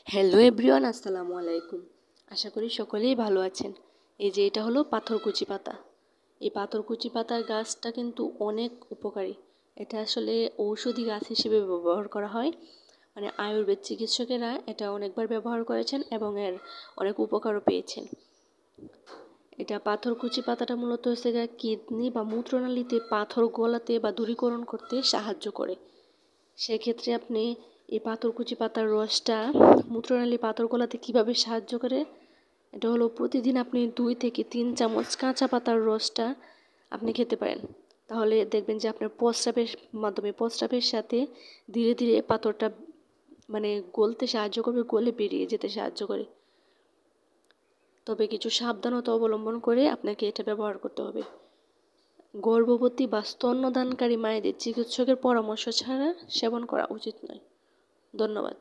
Hello everyone, আসসালামু আলাইকুম। আশা করি সকলেই ভালো আছেন। এই যে এটা হলো পাথরকুচি পাতা। এই পাথরকুচি পাতার গাছটা কিন্তু অনেক উপকারী। এটা আসলে ঔষধি গাছ হিসেবে ব্যবহার করা হয়। মানে আয়ুর্বেদ চিকিৎসকেরা এটা অনেকবার ব্যবহার করেছেন এবং এর অনেক উপকারও পেয়েছেন। এটা পাথরকুচি পাতাটা মূলত হচ্ছে কিডনি বা মূত্রনালীতে পাথর গলাতে বা দূরীকরণ করতে সাহায্য করে। সেক্ষেত্রে আপনি এই পাথরকুচি পাতার রসটা মূত্রনালী পাথর গলাতে কীভাবে সাহায্য করে, এটা হলো প্রতিদিন আপনি 2 থেকে 3 চামচ কাঁচা পাতার রসটা আপনি খেতে পারেন। তাহলে দেখবেন যে আপনার প্রস্রাবের মাধ্যমে প্রস্রাবের সাথে ধীরে ধীরে পাথরটা মানে গলতে সাহায্য করবে, গলে বেরিয়ে যেতে সাহায্য করে। তবে কিছু সাবধানতা অবলম্বন করে আপনাকে এটা ব্যবহার করতে হবে। গর্ভবতী বা স্তন্যদানকারী মায়েদের চিকিৎসকের পরামর্শ ছাড়া সেবন করা উচিত নয়। ধন্যবাদ।